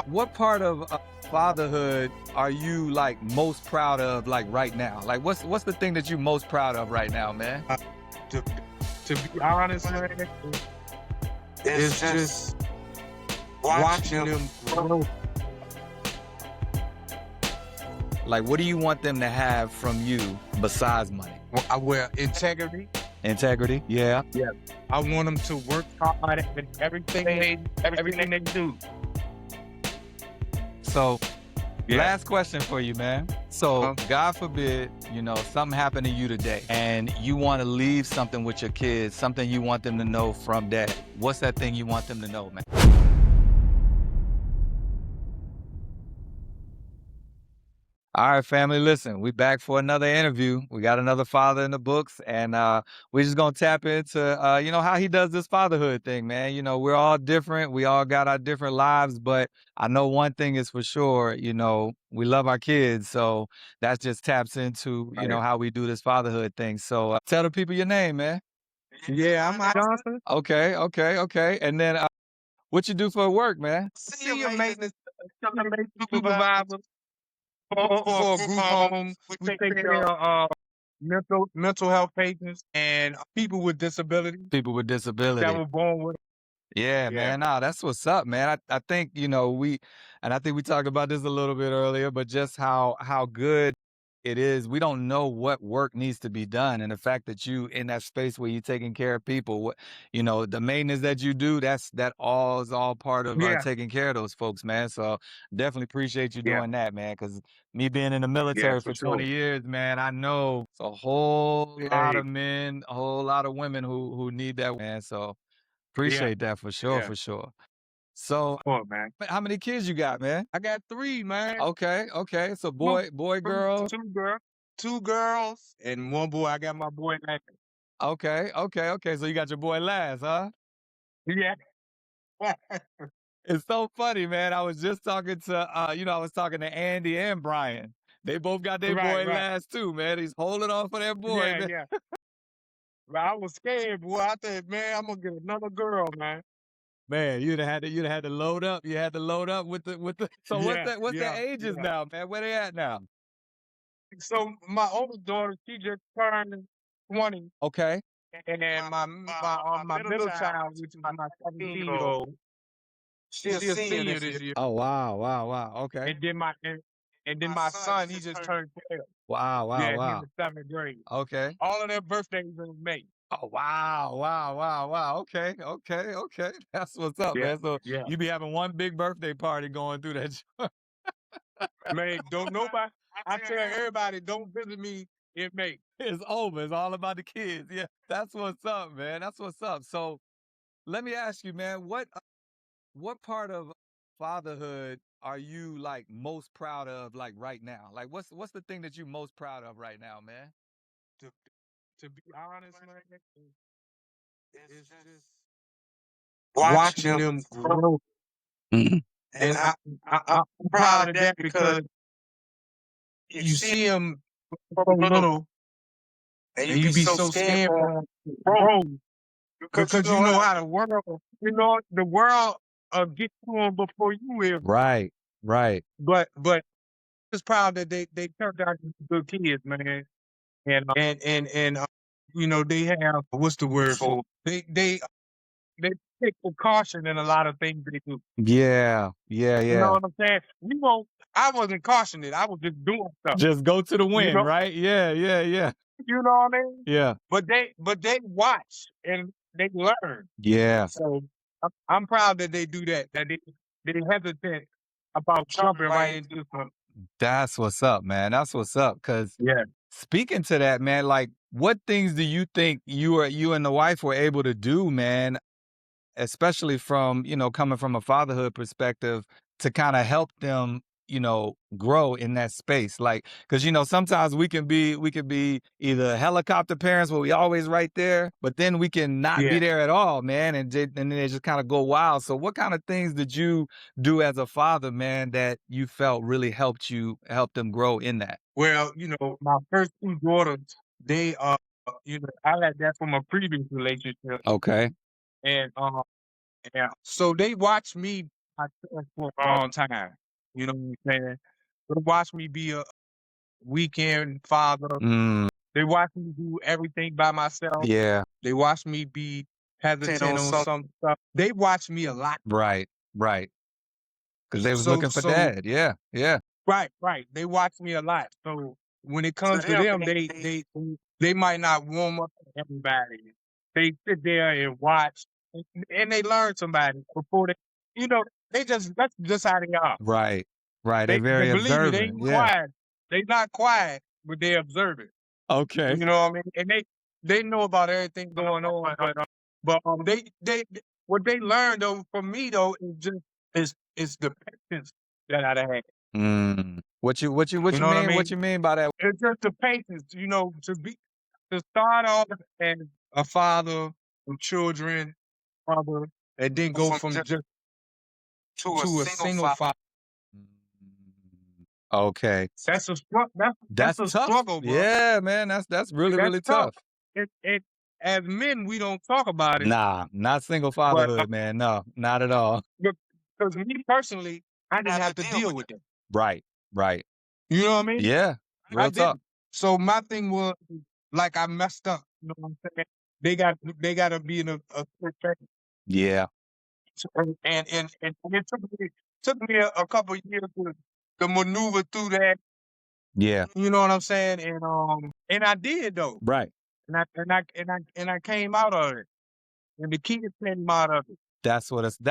What part of fatherhood are you like most proud of like right now? Like what's the thing that you most proud of right now, man? Uh, to to be honest, man, it's just watching them grow. Like what do you want them to have from you besides money? Well, integrity. Integrity? Yeah. Yeah, I want them to work hard at everything they do. So Yeah. last question for you, man. So God forbid, something happened to you today and you want to leave something with your kids, something you want them to know from dad. What's that thing you want them to know, man? All right, family, listen, we back for another interview. We got another father in the books, and we're just gonna tap into, how he does this fatherhood thing, man. We're all different. We all got our different lives, but I know one thing is for sure, we love our kids. So that just taps into, Right. how we do this fatherhood thing. So tell the people your name, man. Yeah, I'm Johnson. Okay, okay, okay. And then what you do for work, man? Senior maintenance supervisor for a group home. We take care of mental health patients and people with disabilities People with that disability. were born with. Yeah, Yeah. man. Nah, that's what's up, man. I think, and I think we talked about this a little bit earlier, but just how good it is. We don't know what work needs to be done. And the fact that you in that space where you're taking care of people, the maintenance that you do, that all is all part of Yeah. taking care of those folks, man. So definitely appreciate you Yeah. doing that, man. Cause me being in the Yeah, military for for sure. 20 years, man, I know it's a whole lot Hey, of men, a whole lot of women who need that, man. So yeah, appreciate that for sure, yeah. for sure. So, Come on, man. how many kids you got, man? I got 3, man. Okay, okay. So Two, boy, girl. two girls, and 1 boy. I got my boy Nathan. Okay, okay, okay. So you got your boy last, huh? Yeah. It's so funny, man. I was just talking to, I was talking to Andy and Brian. They both got their Right, boy right. last too, man. He's holding on for their boy, Yeah, man. yeah. But I was scared, boy. I said, man, I'm gonna get another girl, man. Man, you'd have had to load up. You had to load up with the. So Yeah, what's their yeah, ages yeah. now, man? Where they at now? So my oldest daughter, she just turned 20, Okay. and then my middle child, which is my 17-year-old, she's a senior this year. Oh wow, wow, wow. Okay. And then my son, he just turned 12. Wow, wow, Yeah, he's wow. in 7th grade. Okay. All of their birthdays in May. Oh, wow, wow, wow, wow. Okay, okay, okay. That's what's up, Yeah, man. So yeah. you be having one big birthday party going through that. Man, don't nobody. I tell everybody, don't visit me in May. It's over. It's all about the kids. Yeah, that's what's up, man. That's what's up. So let me ask you, man, what part of fatherhood are you like most proud of like right now? Like what's the thing that you most proud of right now, man? To to be honest, man, it's just watching them grow. Mhm. And I'm proud of that because you see them so little and you be so scared for them to grow because you know how the world get to them before you will. Right, right. But just proud that they turned out to be good kids, man. And they have what's the word for they take precaution in a lot of things they do. Yeah, yeah, You know yeah. what I'm saying? I wasn't cautioning. I was just doing stuff. Just go to the You wind, know, right? Yeah, yeah, yeah. you know what I mean? Yeah. But they watch and they learn. Yeah. So I'm proud that they do that. That they hesitant about jumping right into something. That's what's up, man. That's what's up. Cause Yeah. speaking to that, man, like what things do you think you and the wife were able to do, man, especially from, coming from a fatherhood perspective to kind of help them, grow in that space. Like, cause sometimes we could be either helicopter parents where we always right there, but then we can not be Yeah. there at all, man. And then they just kind of go wild. So what kind of things did you do as a father, man, that you felt really help them grow in that? Well, my first 2 daughters, they I had that from a previous relationship, Okay. and yeah. So they watched me I trust for a long time. You know what I'm saying? They watch me be a weekend father. Mm, They watch me do everything by myself. yeah. They watch me be hesitant on some stuff. They watch me a lot. Right. Right. Because they was So looking for so dad. Yeah. Yeah. right, right. They watch me a lot. So when it comes to them, they might not warm up to everybody. They sit there and watch, and they learn somebody before they, you know, that's just how they are. Right. Right. They're They very believe me, they observant. ain't Yeah. quiet. They not quiet, but they observe it. Okay. You know what I mean? And they know about everything going on, but they what they learned though from me though is just is the patience that I had. Mm. What You you know what I mean? What mean? you mean by that? It's just the patience, to start off as a father of children, father, and then go from just to a single father. Mm. Okay. That's That's a tough. struggle, bro. Yeah, man. That's really, That's really tough. tough. It as men we don't talk about it, Nah, not single but fatherhood, man. No, not at all. because me personally, I didn't have to deal with that. Right. Right. You know what I mean? Yeah. I Real talk. didn't. So my thing was like I messed up. You know what I'm saying? They got to be in a perfect. Yeah. And it took me a couple of years to maneuver through that. Yeah. You know what I'm saying? And I did though. Right. And I came out of it. And the kids came out of it. And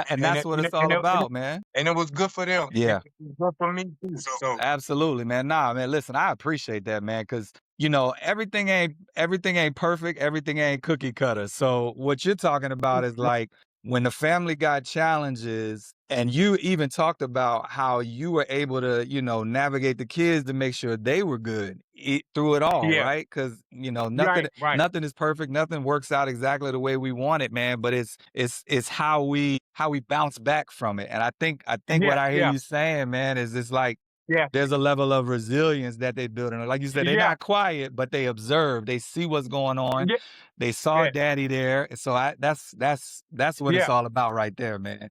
And that's it, what and it, it's all and it, and it about, man. and it was good for them. And Yeah. it was good for me too. So Absolutely, man. Nah, man. Listen, I appreciate that, man, because everything ain't perfect. Everything ain't cookie cutter. So what you're talking about is like when the family got challenges, and you even talked about how you were able to, navigate the kids to make sure they were good through it all, yeah, right? Because right, right. nothing is perfect. Nothing works out exactly the way we want it, man. But it's how we bounce back from it. And I think what Yeah, I hear yeah, you saying, man, is it's like yeah, there's a level of resilience that they build. And like you said, they're yeah, not quiet, but they observe. They see what's going on. yeah, They saw yeah, daddy there. And so that's what it's yeah. all about right there, man.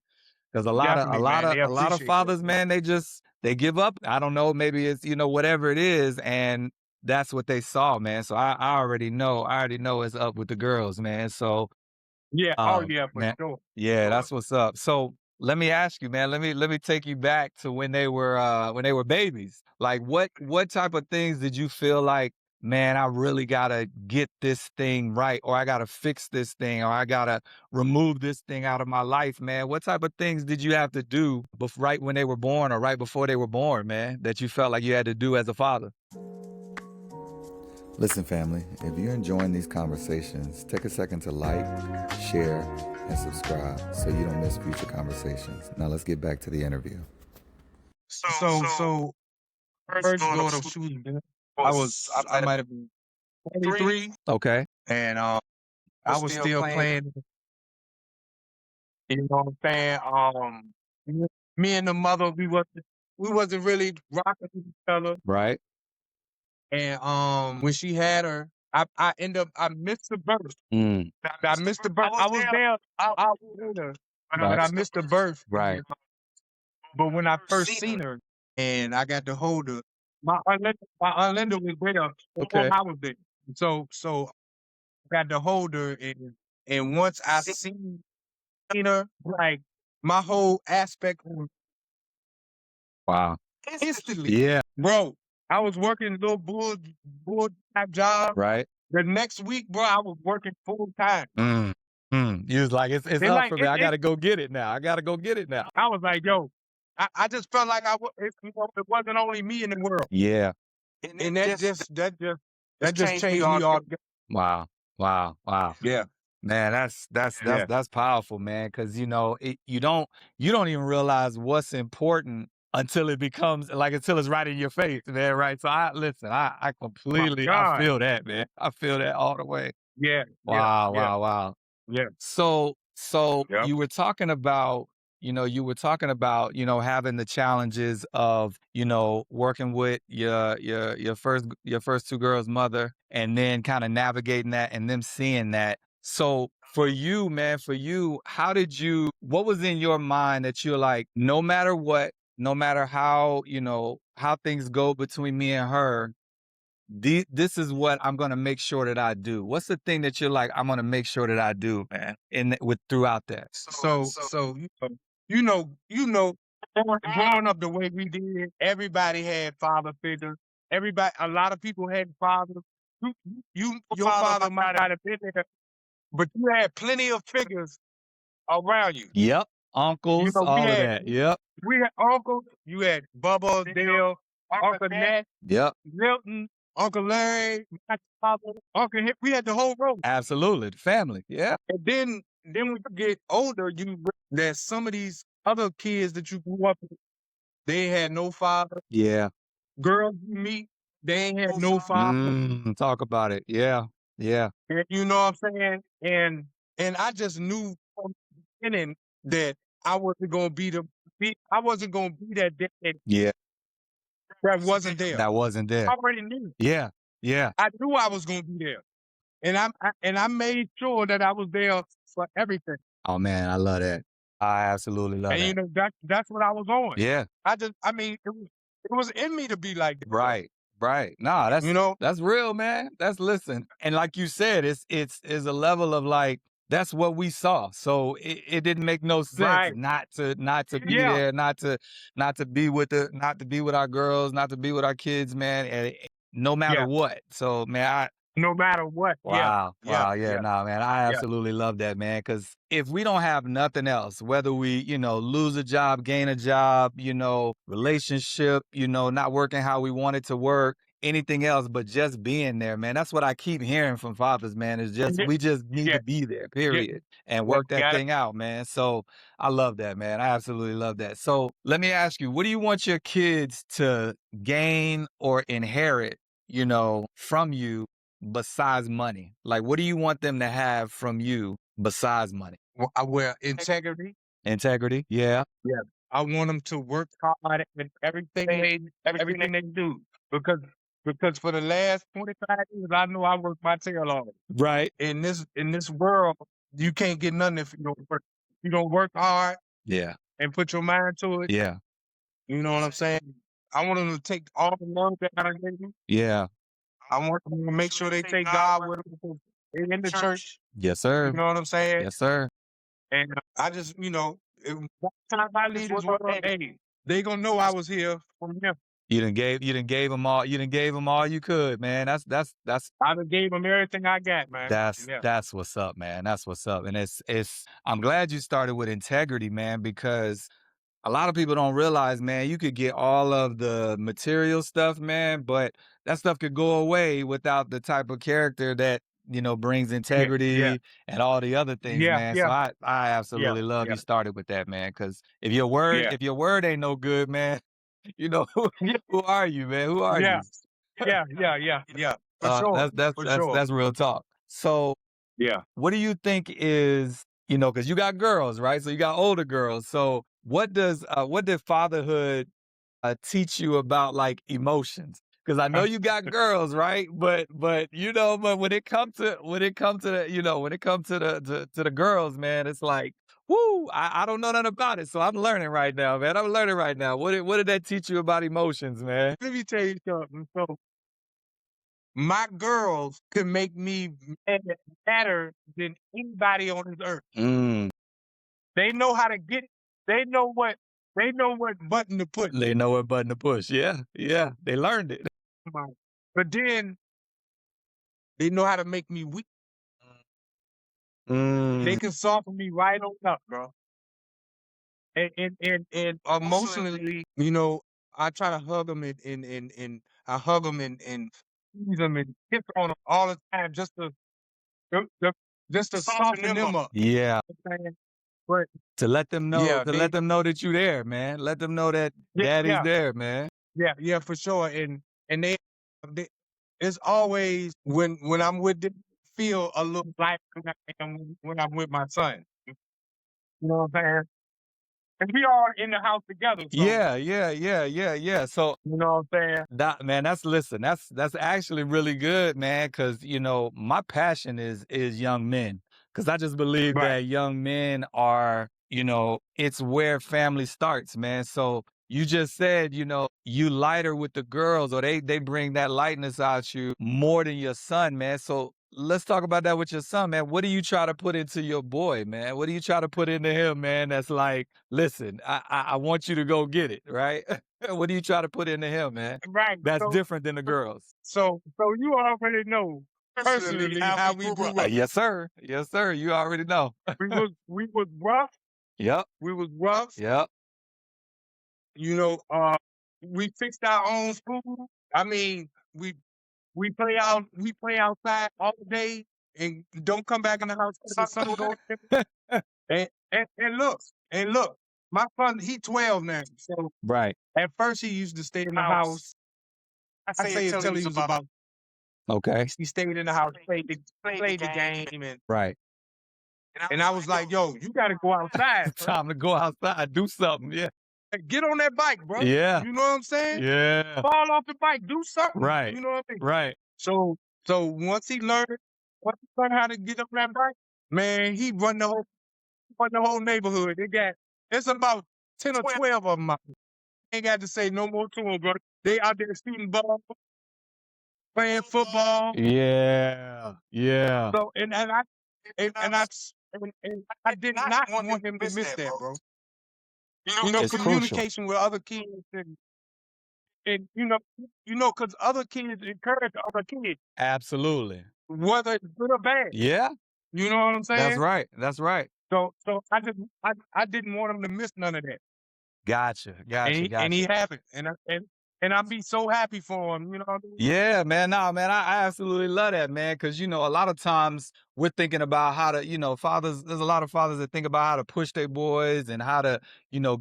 Because a lot of a Definitely, lot man. of They a lot of appreciate that. fathers, man, they give up. I don't know, maybe it's whatever it is, and that's what they saw, man. So I already know it's up with the girls, man. So Yeah. Oh, yeah, for man, sure. For yeah, sure. that's what's up. So let me ask you, man. Let me take you back to when they were babies. Like what type of things did you feel like, man, I really gotta get this thing right, or I gotta fix this thing, or I gotta remove this thing out of my life, man? What type of things did you have to do right when they were born or right before they were born, man, that you felt like you had to do as a father? Listen, family, if you're enjoying these conversations, take a second to like, share, and subscribe so you don't miss future conversations. Now let's get back to the interview. So first daughter, she I might have been 23, Okay. and I was still playing. You know what I'm saying? Me me and the mother, we wasn't really rocking with each other. Right. And when she had her, I missed the birth. Mm. I missed the birth. I was there. I was with her, but I missed the birth. Right. But when I first seen her and I got to hold her, my Aunt Linda was there, and Okay. I was there. So I got to hold her, and once I seen her, like my whole aspect was Wow. instantly, Yeah. bro. I was working a little bull type job. Right. The next week, bro, I was working full time. Mm. Mm. You was like, it's It up like for me. it, I it gotta go get it now. I gotta go get it now. I was like, yo, I just felt like it wasn't only me in the world. Yeah. And that just changed me altogether. Wow. Wow. Wow. Yeah, Man, yeah, that's powerful, man. Because you don't even realize what's important until it becomes like until it's right in your face, man. Right. So I my completely I God. feel that, man. I feel that all the way. Yeah, yeah, Wow, yeah, wow, wow. yeah, So yeah. you were talking about having the challenges of, working with your first two girls' mother, and then kind of navigating that and them seeing that. So for you, man, for you, what was in your mind that you're like, no matter what, no matter how, how things go between me and her, this is what I'm going to make sure that I do. What's the thing that you're like, I'm going to make sure that I do, man, with throughout that? So you know, growing up the way we did, everybody had father figures. A lot of people had fathers. Your father might not have been there, but you had plenty of figures around you. Yep. Uncles, We all of had that. Yep. uncles. You had Bubba, Dale, Uncle Nat, Yep. Milton, Uncle Larry, my father, Uncle Hip. We had the whole row. Absolutely. The family. Yeah. And then when you get older, there's some of these other kids that you grew up with, they had no father. Yeah. Girls you meet, they ain't had no father. Talk about it. Yeah. Yeah. And you know what I'm saying? And I just knew from the beginning that I wasn't gonna I wasn't gonna be that dad Yeah. that wasn't there. That wasn't there. I already knew. Yeah. Yeah. I knew I was gonna be there. And I made sure that I was there for everything. Oh man, I love that. I absolutely love And that. that's what I was on. Yeah. I mean, it was in me to be like that, bro. Right. Right. Nah, You know? that's real, man. That's listen. And like you said, it's a level of like that's what we saw. So it didn't make no sense Right. not to be Yeah. there, not to be with our girls, not to be with our kids, man. No matter Yeah. what. So man, No matter what. Yeah. wow. Yeah. Wow. Yeah. Yeah. Nah, man. I Yeah. absolutely love that, man. Because if we don't have nothing else, whether we, lose a job, gain a job, relationship, not working how we want it to work, anything else, but just being there, man. That's what I keep hearing from fathers, man. Is just, Yeah. we just need Yeah. to be there, Yeah. period, and Yeah. work that Got it. thing out, man. So I love that, man. I absolutely love that. So let me ask you, what do you want your kids to gain or inherit, from you besides money? Like, what do you want them to have from you besides money? Well, integrity. Integrity. Yeah. Yeah. I want them to work hard at everything they do because for the last 25 years, I know I worked my tail off. Right. In this world, you can't get nothing if you don't work. You don't work hard Yeah. and put your mind to it. Yeah. You know what I'm saying? I want them to take all the love that I gave them. Yeah. I want them to make sure they take God with them because they're in the church. Yes, You sir. know what I'm saying? Yes, sir. And I just, by the time I leave this world, hey, they gonna know I was here from them. You done gave them all you could, man. I done gave them everything I got, man. Yeah. That's what's up, man. That's what's up. And I'm glad you started with integrity, man, because a lot of people don't realize, man, you could get all of the material stuff, man, but that stuff could go away without the type of character that, brings Yeah. Yeah. integrity and all the other things, Yeah. man. So Yeah. I Yeah. absolutely love Yeah. you started with that, man. Cause Yeah. if your word ain't no good, man, Yeah. who are you, man? Who are Yeah. you? Yeah. Yeah. Yeah. Yeah. For sure. For sure. That's real talk. So Yeah. what do you think is, because you got girls, right? So you got older girls. So what did fatherhood teach you about like emotions? Because I know you got girls, right? But when it comes to the, when it comes to the girls, man, it's like, whoo, I don't know nothing about it. So I'm learning right now, man. I'm learning right now. What did that teach you about emotions, man? Let me tell you something. So my girls can make me mad madder than anybody on this earth. Mm, They know how to get it. They know what button to push. they know what button to push. Yeah, yeah, they learned it. But then they know how to make me weak. They Mm, can soften me right on up, bro. And emotionally, I try to hug them and I hug them and squeeze them and kiss on them all the time to, to- just to soften them up. yeah. You know what I'm saying? But yeah, To let them know that you there, man. Let them know that daddy's yeah, there, man. yeah, for sure. And they it's always when I'm with them, feel a little like when I am when I'm with my son. You know what I'm saying? And we all in the house together, so Yeah, yeah, yeah, yeah, yeah. So you know what I'm saying? that man, that's actually really good, man, because my passion is young men. Because I just believe Right. that young men are, it's where family starts, man. So you just said, you lighter with the girls, or they bring that lightness out you more than your son, man. So let's talk about that with your son, man. What do you try to put into your boy, man? What do you try to put into him, man? That's like, listen, I want you to go get it, right? What do you try to put into him, man? Right. That's different than the girls. So you already know personally how we grew up. Yes, sir. Yes, sir. You already know. We was rough. Yep. We was rough. Yep. You know, we fixed our own food. I mean, we play outside all day and don't come back in the house till the sun goes down. And look, my son, he 12 now. So Right. at first he used to stay in the house. I say until he was about, Okay. he stayed in the house, played the game, Right. and I was like, yo, you gotta go outside, bro. Time to go outside, do something. Yeah. Get on that bike, bro. Yeah. You know what I'm saying? Yeah. Fall off the bike, do something. Right. You know what I mean? Right. So so once he learned how to get up that bike, man, he run the whole neighborhood. It's about 10 or 12 of them out there. Ain't got to say no more to them, bro. They out there shooting ball, playing football. Yeah. Yeah. So and I did not want him to miss that, bro. You know, It's crucial. communication with other kids and because other kids encourage other kids, Absolutely. whether it's good or bad. Yeah. You know what I'm That's saying? right. That's right. So I didn't want him to miss none of that. Gotcha. Gotcha. And he Gotcha. happened. And I'd be so happy for him, you know what I mean? Yeah, man. Nah, man, I absolutely love that, man. Cause a lot of times we're thinking about how to, fathers, there's a lot of fathers that think about how to push their boys and how to,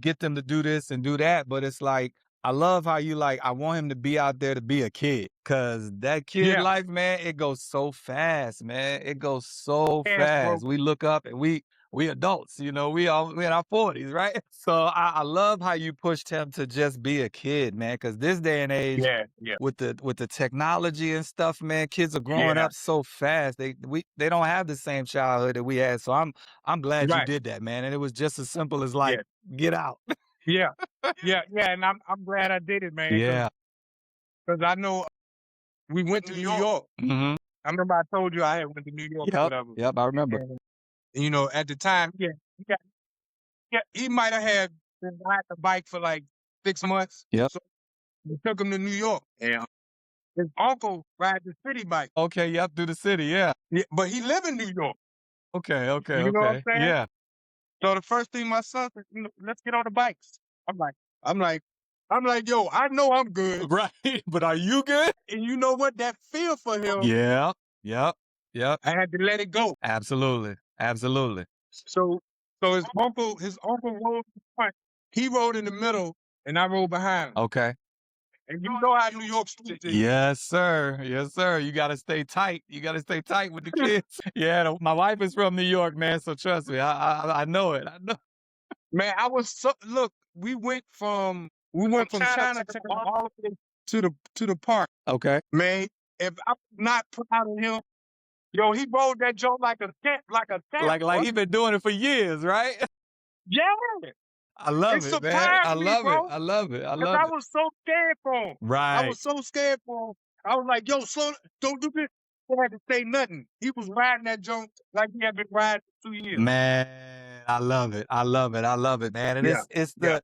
get them to do this and do that. But it's like, I love how you like, I want him to be out there to be a kid. Cause that kid Yeah. life, man, it goes so fast, man. It goes so Yes, bro. fast. We look up and we adults, we in our 40s, right? So I love how you pushed him to just be a kid, man. Cause this day and age, Yeah, yeah, with the technology and stuff, man, kids are growing yeah. up so fast. They don't have the same childhood that we had. So I'm glad you Right. did that, man. And it was just as simple as Yeah. like, get out. Yeah. Yeah. And I'm glad I did it, man, Yeah. because I know we went to New York. Hmm. I remember I told you I had went to New York or Yep. whatever. Yep. I remember. And at the time, he might have had been riding the bike for like 6 months. Yep. So we took him to New York. Yeah. His uncle rides the city bike. Okay. Yep. Through the city. Yeah. Yeah, but he live in New York. Okay. Okay. You know what I'm Okay. saying? Yeah. So the first thing my son said, let's get on the bikes. I'm like, I'm like, I'm like, yo, I know I'm good. Right. But are you good? And you know what? That feel for him, Yeah. Yep. Yep. I had to let it go. Absolutely. Absolutely. So his uncle rode in the front. He rode in the middle and I rode behind him. Okay. And you know how New York streets is. Yes, sir. Yes, sir. You got to stay tight. You got to stay tight with the kids. Yeah, my wife is from New York, man. So trust me, I know it. I know. Man, look, we went from Chinatown all the way to the park. Okay. Man, if I'm not proud of him, yo, he rode that joint like a cat, Like bro. he been doing it for years, right? Yeah. I love It it, man. I surprised me, love it. bro. I love it. I Because love I it. was so scared for him. I Right. was so scared for him. I was like, yo, slow, don't do this. I had to say nothing. He was riding that joint like he had been riding for 2 years. Man, I love it. I love it. I love it, man. And Yeah. it's Yeah.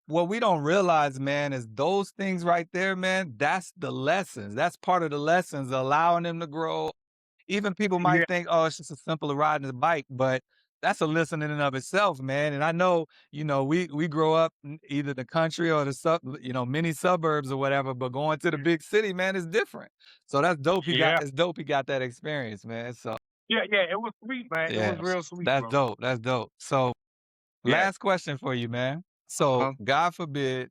what we don't realize, man, is those things right there, man. That's the lessons. That's part of the lessons, allowing them to grow. Even people Yeah. might think, oh, it's just a simple riding the bike, but that's a lesson in and of itself, man. And I know, we grow up in either the country or many suburbs or whatever, but going to the big city, man, is different. So that's dope. Yeah. It's dope. He got that experience, man. So Yeah. It was sweet, man. It yeah, was real sweet, that's bro. dope. That's dope. So Yeah. last question for you, man. So Uh-huh. God forbid,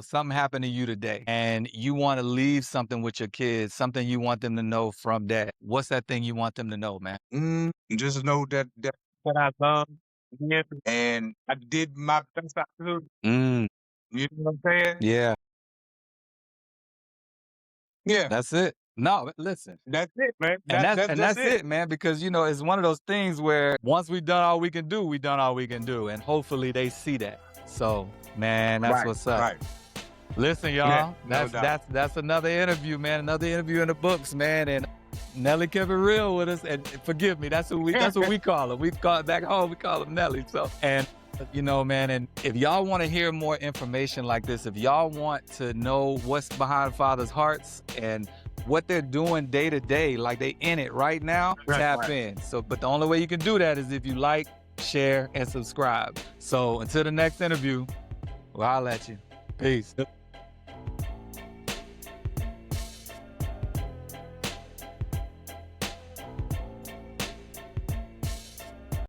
something happened to you today and you want to leave something with your kids, something you want them to know from that. What's that thing you want them to know, man? Just know that I love him and I did my best I could. Mm, You know what I'm saying? yeah, Yeah. that's it. No, listen. That's it, man. And That that's that's and just that's it. it, man, because you know, it's one of those things where once we've done all we can do, we done all we can do. And hopefully they see that. So, man, that's Right, what's up. right. Listen, Yeah, y'all, no doubt. that's another interview, man. Another interview in the books, man. And Nelly kept it real with us. And forgive me, that's what we call her. We call it back home, we call him Nelly. So, and you know, man, and if y'all want to hear more information like this, if y'all want to know what's behind fathers' hearts and what they're doing day to day, like they in it right now, tap in. So, but the only way you can do that is if you like, share, and subscribe. So until the next interview, well, I'll let you. Peace.